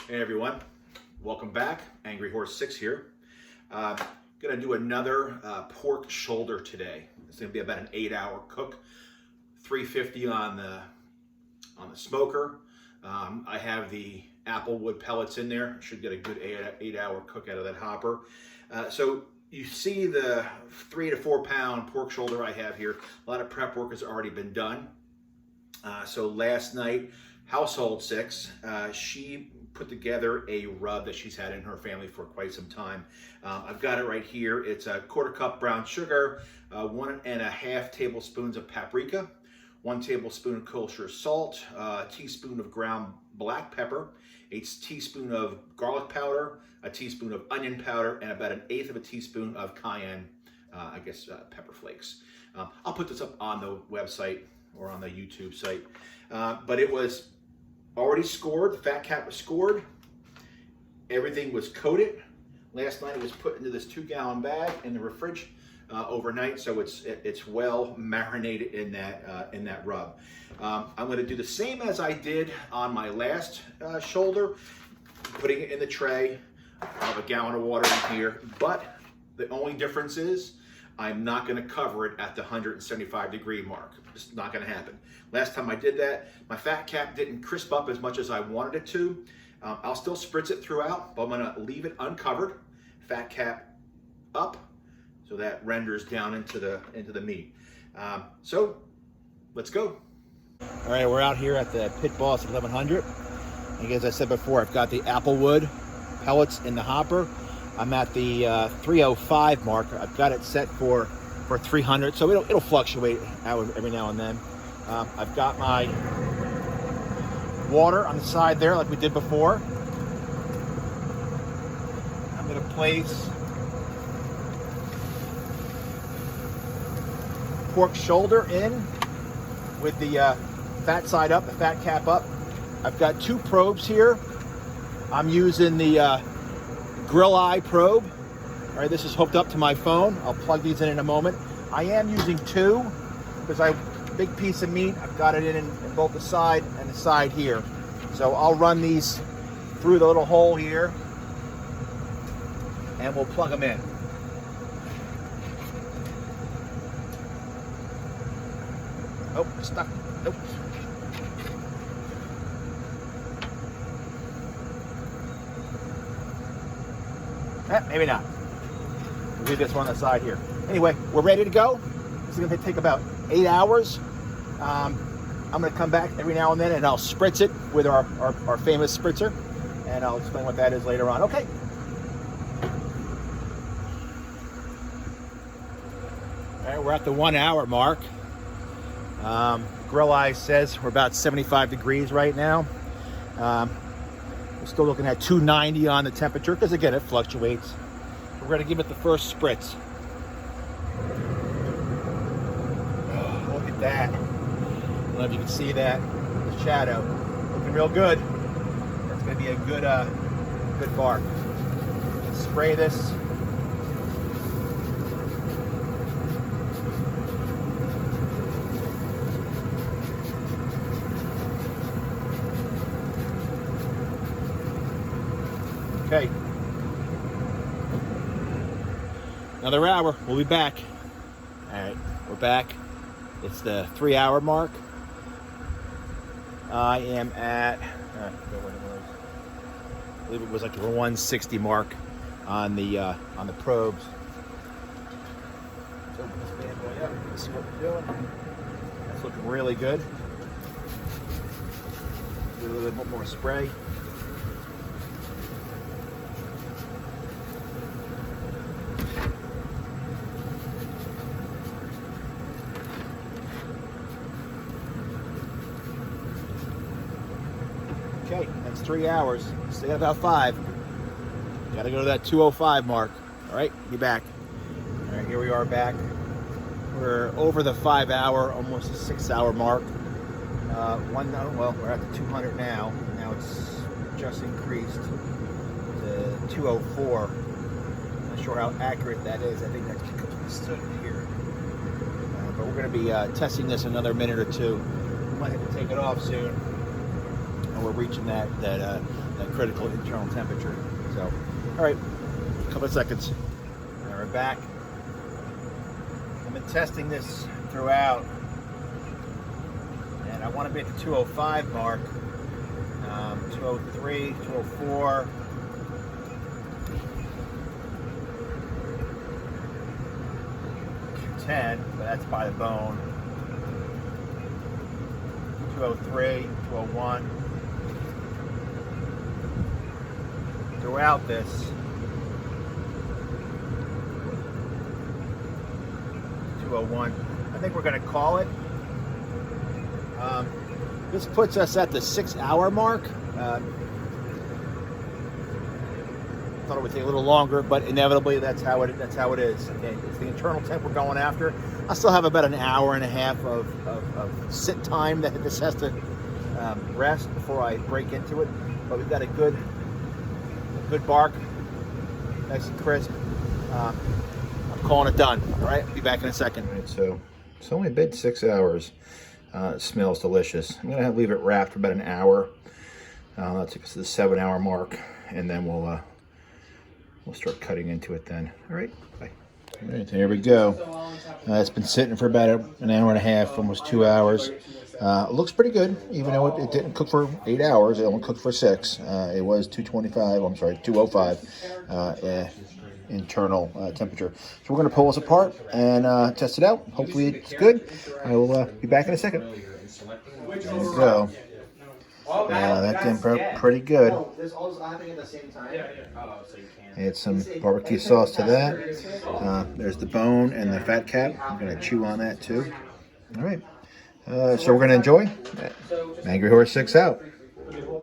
Hey everyone, welcome back. Angry Horse 6 here. Gonna do another pork shoulder today. It's gonna be about an 8-hour cook. 350 on the smoker. I have the apple wood pellets in there. Should get a good 8-hour cook out of that hopper. So you see the 3 to 4 pound pork shoulder I have here. A lot of prep work has already been done. So last night, Household 6, she put together a rub that she's had in her family for quite some time. I've got it right here. It's a 1/4 cup brown sugar, 1.5 tablespoons of paprika, 1 tablespoon of kosher salt, a teaspoon of ground black pepper, a teaspoon of garlic powder, a teaspoon of onion powder, and about 1/8 of a teaspoon of cayenne, pepper flakes. I'll put this up on the website or on the YouTube site. But it was already scored. The fat cap was scored. Everything was coated. Last night it was put into this 2-gallon bag in the fridge overnight, so it's well marinated in that rub. I'm going to do the same as I did on my last shoulder, putting it in the tray. I have a gallon of water in here, but the only difference is I'm not going to cover it at the 175-degree mark. It's not going to happen. Last time I did that, my fat cap didn't crisp up as much as I wanted it to. I'll still spritz it throughout, but I'm going to leave it uncovered, fat cap up, so that renders down into the meat. So let's go. All right, we're out here at the Pit Boss 1100. And as I said before, I've got the applewood pellets in the hopper. I'm at the 305 mark. I've got it set for 300, so it'll fluctuate every now and then. I've got my water on the side there like we did before. I'm going to place pork shoulder in with the fat side up, the fat cap up. I've got 2 probes here. I'm using the Grill Eye probe. All right, this is hooked up to my phone. I'll plug these in a moment. I am using 2 because big piece of meat. I've got it in both the side and the side here. So I'll run these through the little hole here and we'll plug them in. Oh, stuck. Nope. Maybe not. We'll leave this one on the side here. Anyway, we're ready to go. This is going to take about 8 hours. I'm going to come back every now and then and I'll spritz it with our famous spritzer. And I'll explain what that is later on. Okay. All right, we're at the 1 hour mark. Grill Eye says we're about 75 degrees right now. We're still looking at 290 on the temperature because again it fluctuates. We're going to give it the first spritz. Oh, look at that. I don't know if you can see that, the shadow. Looking real good. That's going to be a good bark. Let's spray this. Okay. Another hour. We'll be back. All right, we're back. It's the 3-hour mark. I am at, I forget what it was. I believe it was like the 160 mark on the probes. So open this bad boy up. Let's see what we're doing. That's looking really good. Do a little bit more spray. Okay, that's 3 hours. Stay at about 5. Gotta go to that 205 mark. All right, be back. All right, here we are back. We're over the 5-hour, almost a 6-hour mark. Well, we're at the 200 now. Now it's just increased to 204. Not sure how accurate that is. I think that's because we stood here. But we're going to be testing this another minute or two. We might have to take it off soon. And we're reaching that that critical internal temperature. So, all right, a couple of seconds. And we're back. I've been testing this throughout, and I want to be at the 205 mark, 203, 204. 210, but that's by the bone. 203, 201. Throughout this, 201. I think we're going to call it. This puts us at the 6-hour mark. Thought it would take a little longer, but inevitably that's how it is. Okay, it's the internal temp we're going after. I still have about an hour and a half of sit time that this has to rest before I break into it. But we've got a good bark, nice and crisp. I'm calling it done. All right, be back in a second. All right, so it's only been 6 hours. It smells delicious. I'm gonna leave it wrapped for about an hour. That takes us to the 7-hour mark, and then we'll start cutting into it then. All right, bye. All right, here we go. It's been sitting for about an hour and a half, almost 2 hours. It looks pretty good, even though it didn't cook for 8 hours. It only cooked for 6. It was 205 internal temperature. So we're going to pull this apart and test it out. Hopefully it's good. I will be back in a second. There we go. That did pretty good. Add some barbecue sauce to that. There's the bone and the fat cap. I'm going to chew on that too. All right. So we're going to enjoy. Angry Horse 6 out.